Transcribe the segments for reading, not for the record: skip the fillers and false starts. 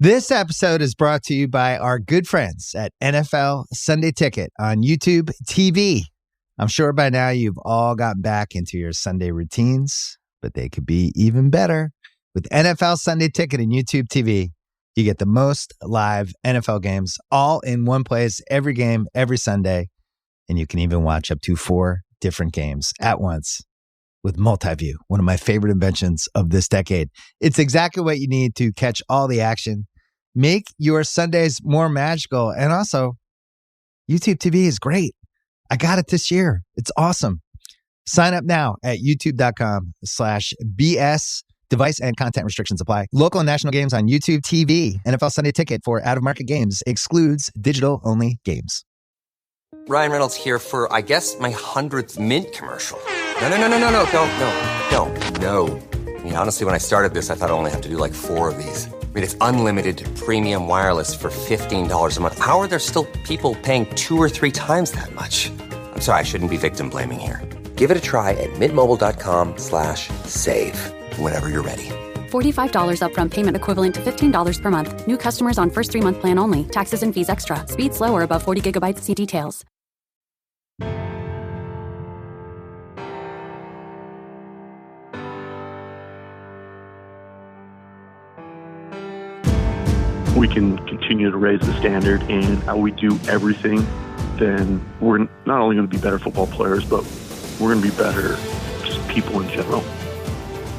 This episode is brought to you by our good friends at NFL Sunday Ticket on YouTube TV. I'm sure by now you've all gotten back into your Sunday routines, but they could be even better. With NFL Sunday Ticket and YouTube TV, you get the most live NFL games all in one place, every game, every Sunday. And you can even watch up to 4 different games at once with multi-view, one of my favorite inventions of this decade. It's exactly what you need to catch all the action, make your Sundays more magical, and also YouTube TV is great. I got it this year. It's awesome. Sign up now at youtube.com/BS. Device and content restrictions apply. Local and national games on YouTube TV. NFL Sunday Ticket for out-of-market games excludes digital-only games. Ryan Reynolds here for, I guess, my 100th Mint commercial. No, don't. I mean, honestly, when I started this, I thought I only have to do like 4 of these. I mean, it's unlimited premium wireless for $15 a month. How are there still people paying 2 or 3 times that much? I'm sorry, I shouldn't be victim blaming here. Give it a try at mintmobile.com/save. Whenever you're ready. $45 upfront payment equivalent to $15 per month. New customers on first 3-month plan only. Taxes and fees extra. Speed slower above 40 gigabytes. See details. We can continue to raise the standard and how we do everything, then we're not only going to be better football players, but we're going to be better just people in general.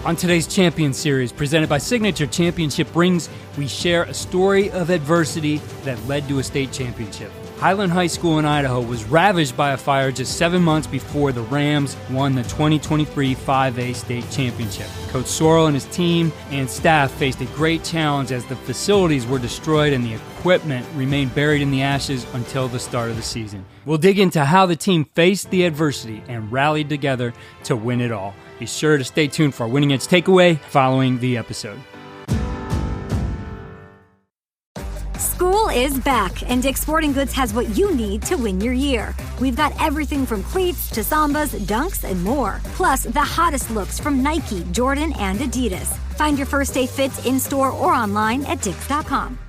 On today's Champion Series, presented by Signature Championship Rings, we share a story of adversity that led to a state championship. Highland High School in Idaho was ravaged by a fire just 7 months before the Rams won the 2023 5A state championship. Coach Sorrell and his team and staff faced a great challenge as the facilities were destroyed and the equipment remained buried in the ashes until the start of the season. We'll dig into how the team faced the adversity and rallied together to win it all. Be sure to stay tuned for our Winning Edge takeaway following the episode. School is back, and Dick's Sporting Goods has what you need to win your year. We've got everything from cleats to Sambas, dunks, and more. Plus, the hottest looks from Nike, Jordan, and Adidas. Find your first day fits in-store or online at dicks.com.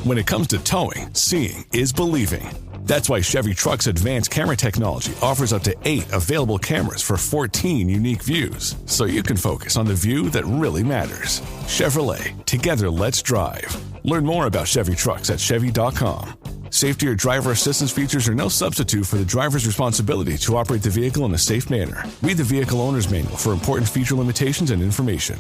When it comes to towing, seeing is believing. That's why Chevy Truck's advanced camera technology offers up to 8 available cameras for 14 unique views, so you can focus on the view that really matters. Chevrolet, together let's drive. Learn more about Chevy Trucks at Chevy.com. Safety or driver assistance features are no substitute for the driver's responsibility to operate the vehicle in a safe manner. Read the Vehicle Owner's Manual for important feature limitations and information.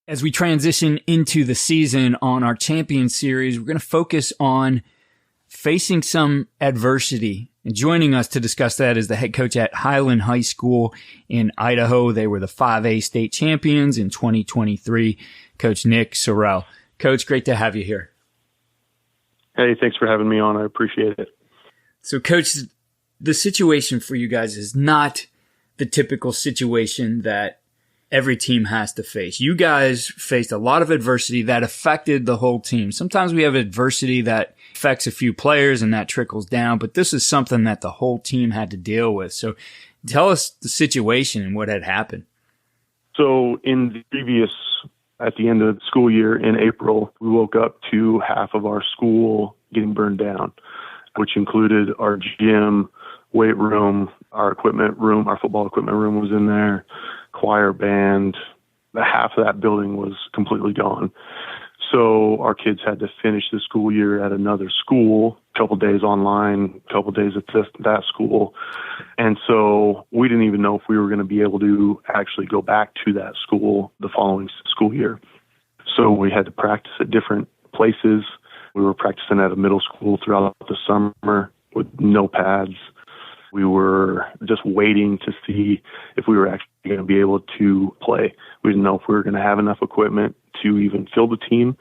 As we transition into the season on our Champion Series, we're going to focus on facing some adversity. And joining us to discuss that is the head coach at Highland High School in Idaho. They were the 5A state champions in 2023, Coach Nick Sorrell. Coach, great to have you here. Hey, thanks for having me on. I appreciate it. So, Coach, the situation for you guys is not the typical situation that every team has to face. You guys faced a lot of adversity that affected the whole team. Sometimes we have adversity that affects a few players and that trickles down, but this is something that the whole team had to deal with. So tell us the situation and what had happened. So at the end of the school year in April, we woke up to half of our school getting burned down, which included our gym, weight room, our equipment room, our football equipment room was in there, choir band. Half of that building was completely gone. So our kids had to finish the school year at another school, a couple days online, a couple days at that school. And so we didn't even know if we were going to be able to actually go back to that school the following school year. So we had to practice at different places. We were practicing at a middle school throughout the summer with no pads. We were just waiting to see if we were actually going to be able to play. We didn't know if we were going to have enough equipment to even fill the team.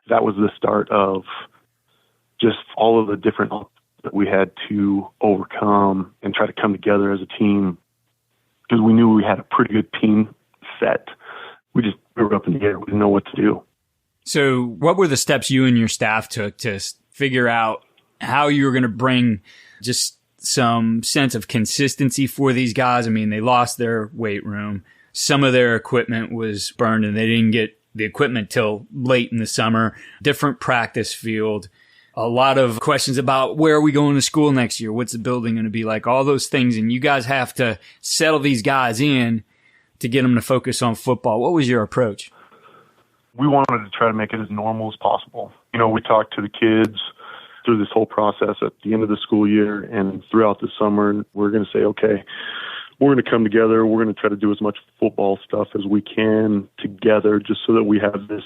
That was the start of just all of the different that we had to overcome and try to come together as a team, because we knew we had a pretty good team set. We were up in the air. We didn't know what to do. So what were the steps you and your staff took to figure out how you were going to bring just some sense of consistency for these guys? I mean, they lost their weight room. some of their equipment was burned and they didn't get the equipment till late in the summer. Different practice field. A lot of questions about where are we going to school next year? What's the building going to be like? All those things. And you guys have to settle these guys in to get them to focus on football. What was your approach? We wanted to try to make it as normal as possible. We talked to the kids through this whole process at the end of the school year and throughout the summer. We're going to say, okay, we're going to come together. We're going to try to do as much football stuff as we can together just so that we have this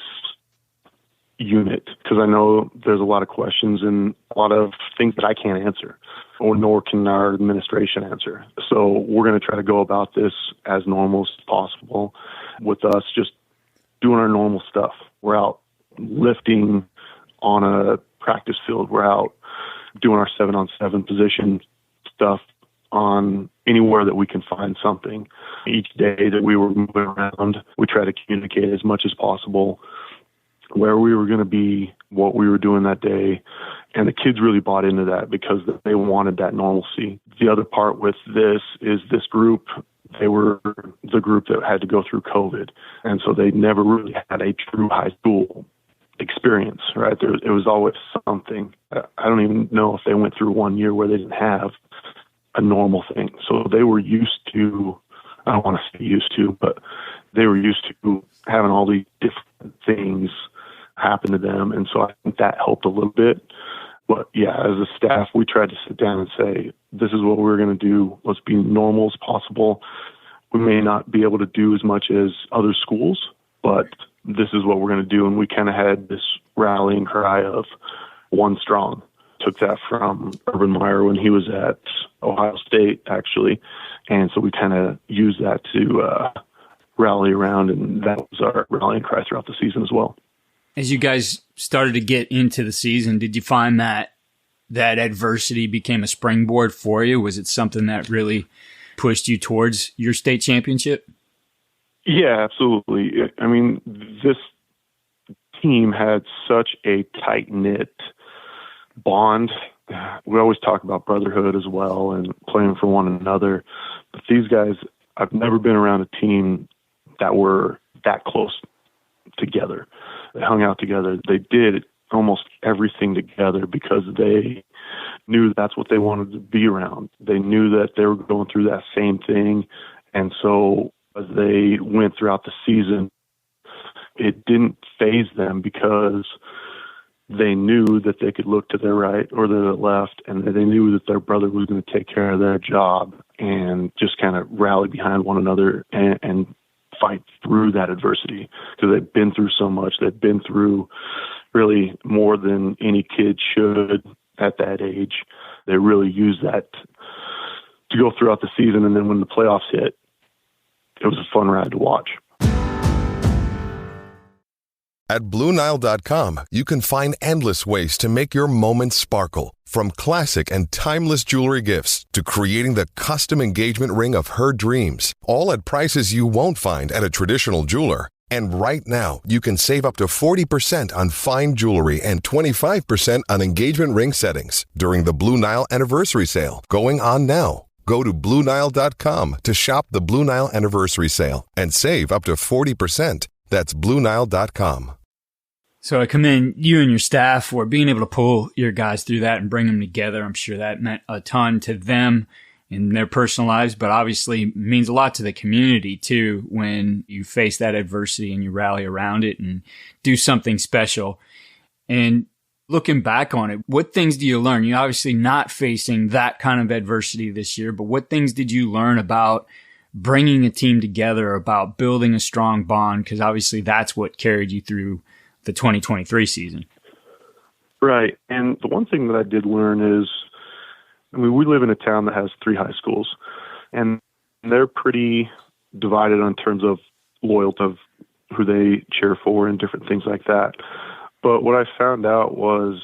unit. Because I know there's a lot of questions and a lot of things that I can't answer, or nor can our administration answer. So we're going to try to go about this as normal as possible with us just doing our normal stuff. We're out lifting on a practice field. We're out doing our 7-on-7 position stuff on anywhere that we can find something. Each day that we were moving around, we try to communicate as much as possible where we were going to be, what we were doing that day. And the kids really bought into that because they wanted that normalcy. The other part with this is this group, they were the group that had to go through COVID. And so they never really had a true high school experience, right? It was always something. I don't even know if they went through 1 year where they didn't have a normal thing. So they were used to, I don't want to say used to, but they were used to having all these different things happen to them. And so I think that helped a little bit. But yeah, as a staff, we tried to sit down and say, this is what we're going to do. Let's be normal as possible. We may not be able to do as much as other schools, but this is what we're going to do. And we kind of had this rallying cry of one strong. Took that from Urban Meyer when he was at Ohio State, actually. And so we kind of used that to rally around, and that was our rallying cry throughout the season as well. As you guys started to get into the season, did you find that adversity became a springboard for you? Was it something that really pushed you towards your state championship? Yeah, absolutely. I mean, this team had such a tight-knit bond. We always talk about brotherhood as well and playing for one another. But these guys, I've never been around a team that were that close together. They hung out together. They did almost everything together because they knew that's what they wanted to be around. They knew that they were going through that same thing. And so as they went throughout the season, it didn't faze them because they knew that they could look to their right or their left, and they knew that their brother was going to take care of their job and just kind of rally behind one another and fight through that adversity, because they've been through so much. They've been through really more than any kid should at that age. They really used that to go throughout the season, and then when the playoffs hit, it was a fun ride to watch. At BlueNile.com, you can find endless ways to make your moments sparkle. From classic and timeless jewelry gifts to creating the custom engagement ring of her dreams, all at prices you won't find at a traditional jeweler. And right now, you can save up to 40% on fine jewelry and 25% on engagement ring settings during the Blue Nile Anniversary Sale, going on now. Go to BlueNile.com to shop the Blue Nile Anniversary Sale and save up to 40%. That's BlueNile.com. So I commend you and your staff for being able to pull your guys through that and bring them together. I'm sure that meant a ton to them in their personal lives, but obviously means a lot to the community too when you face that adversity and you rally around it and do something special. And looking back on it, what things do you learn? You're obviously not facing that kind of adversity this year, but what things did you learn about bringing a team together, about building a strong bond? Because obviously that's what carried you through the 2023 season. Right. And the one thing that I did learn is, I mean, we live in a town that has 3 high schools, and they're pretty divided in terms of loyalty of who they cheer for and different things like that. But what I found out was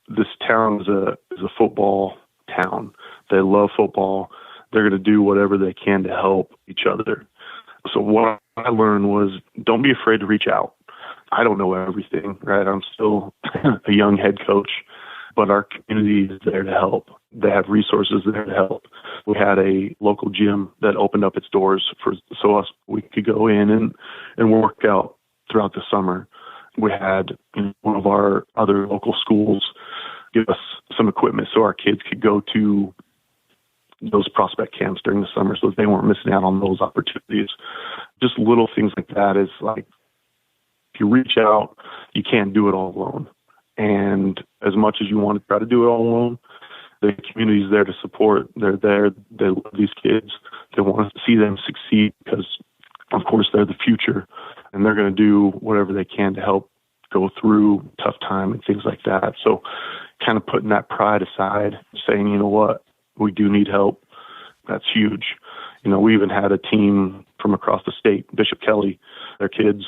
this town is a football town. They love football. They're going to do whatever they can to help each other. So what I learned was, don't be afraid to reach out. I don't know everything, right? I'm still a young head coach. but our community is there to help. They have resources there to help. We had a local gym that opened up its doors we could go in and work out throughout the summer. We had one of our other local schools give us some equipment so our kids could go to those prospect camps during the summer so that they weren't missing out on those opportunities. Just little things like that is like, if you reach out, you can't do it all alone. And as much as you want to try to do it all alone, the community is there to support. They're there. They love these kids. They want to see them succeed because, of course, they're the future, and they're going to do whatever they can to help go through tough time and things like that. So kind of putting that pride aside, saying, you know what, we do need help. That's huge. We even had a team from across the state, Bishop Kelly, their kids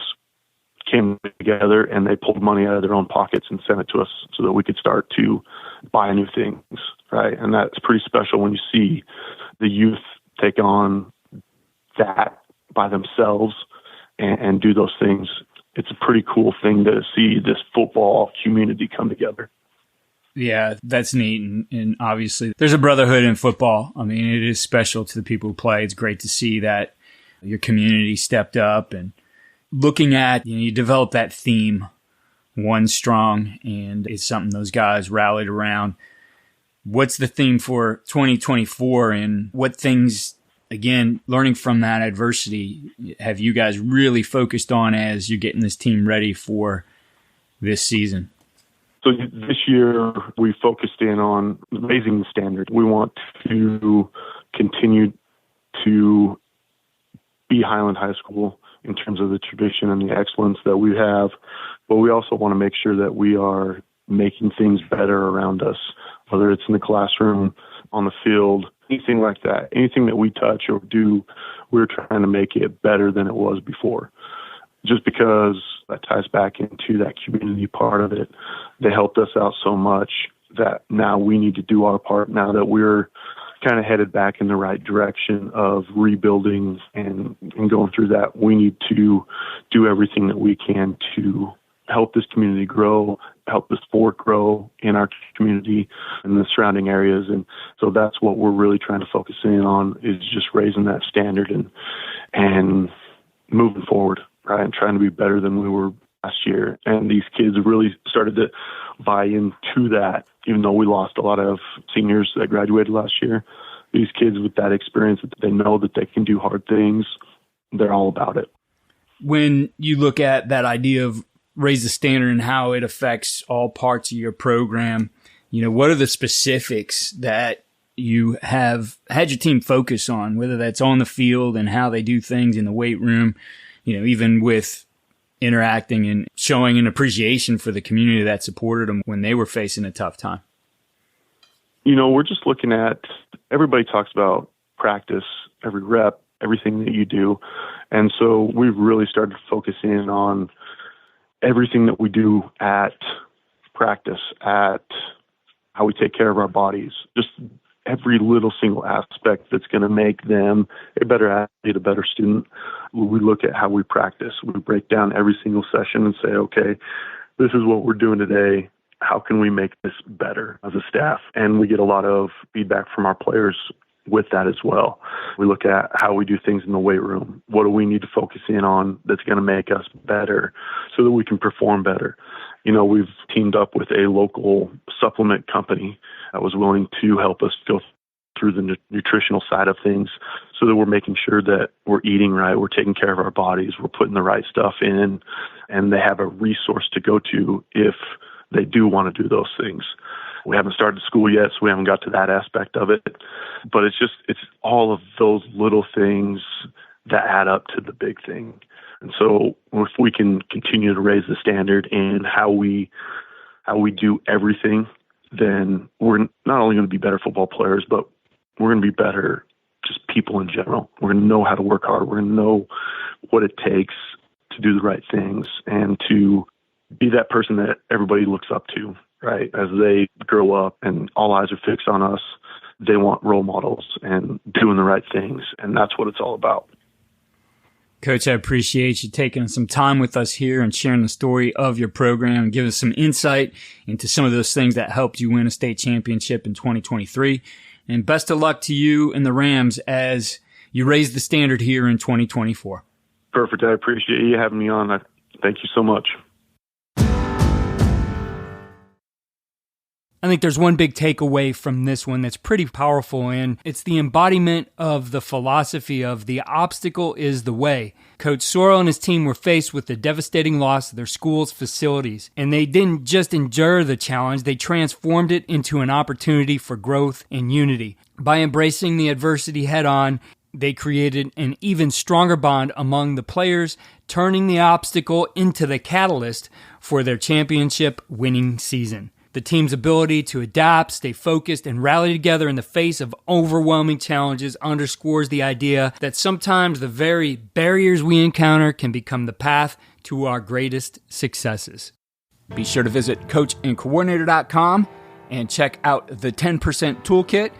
came together and they pulled money out of their own pockets and sent it to us so that we could start to buy new things, right? And that's pretty special when you see the youth take on that by themselves and do those things. It's a pretty cool thing to see this football community come together. Yeah, that's neat. And obviously there's a brotherhood in football. I mean, it is special to the people who play. It's great to see that your community stepped up and looking at, you develop that theme, one strong, and it's something those guys rallied around. What's the theme for 2024 and what things, again, learning from that adversity, have you guys really focused on as you're getting this team ready for this season? So this year we focused in on raising the standard. We want to continue to be Highland High School in terms of the tradition and the excellence that we have, but we also want to make sure that we are making things better around us, whether it's in the classroom, on the field, anything like that. Anything that we touch or do, we're trying to make it better than it was before. Just because that ties back into that community part of it. They helped us out so much that now we need to do our part now that we're kind of headed back in the right direction of rebuilding and going through that. We need to do everything that we can to help this community grow, help the sport grow in our community and the surrounding areas. And so that's what we're really trying to focus in on, is just raising that standard and moving forward, right? And trying to be better than we were last year. And these kids really started to buy into that, even though we lost a lot of seniors that graduated last year. These kids with that experience, that they know that they can do hard things, they're all about it. When you look at that idea of raise the standard and how it affects all parts of your program, what are the specifics that you have had your team focus on, whether that's on the field and how they do things in the weight room, even with interacting and showing an appreciation for the community that supported them when they were facing a tough time? We're just looking at, everybody talks about practice, every rep, everything that you do. And so we've really started to focus in on everything that we do at practice, at how we take care of our bodies, just every little single aspect that's going to make them a better athlete, a better student. We look at how we practice. We break down every single session and say, okay, this is what we're doing today. How can we make this better as a staff? And we get a lot of feedback from our players with that as well. We look at how we do things in the weight room. What do we need to focus in on that's going to make us better so that we can perform better? We've teamed up with a local supplement company that was willing to help us go through the nutritional side of things so that we're making sure that we're eating right, we're taking care of our bodies, we're putting the right stuff in, and they have a resource to go to if they do want to do those things. We haven't started school yet, so we haven't got to that aspect of it. But it's all of those little things that add up to the big thing. And so if we can continue to raise the standard in how we do everything, then we're not only going to be better football players, but we're going to be better just people in general. We're going to know how to work hard. We're going to know what it takes to do the right things and to be that person that everybody looks up to, right? As they grow up and all eyes are fixed on us, they want role models and doing the right things. And that's what it's all about. Coach, I appreciate you taking some time with us here and sharing the story of your program and giving us some insight into some of those things that helped you win a state championship in 2023. And best of luck to you and the Rams as you raise the standard here in 2024. Perfect. I appreciate you having me on. Thank you so much. I think there's one big takeaway from this one that's pretty powerful, and it's the embodiment of the philosophy of the obstacle is the way. Coach Sorrell and his team were faced with the devastating loss of their school's facilities, and they didn't just endure the challenge, they transformed it into an opportunity for growth and unity. By embracing the adversity head-on, they created an even stronger bond among the players, turning the obstacle into the catalyst for their championship-winning season. The team's ability to adapt, stay focused, and rally together in the face of overwhelming challenges underscores the idea that sometimes the very barriers we encounter can become the path to our greatest successes. Be sure to visit coachandcoordinator.com and check out the 10% Toolkit,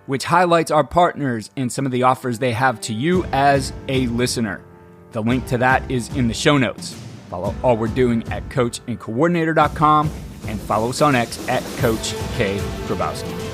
which highlights our partners and some of the offers they have to you as a listener. The link to that is in the show notes. Follow all we're doing at coachandcoordinator.com and follow us on X at Coach K. Grabowski.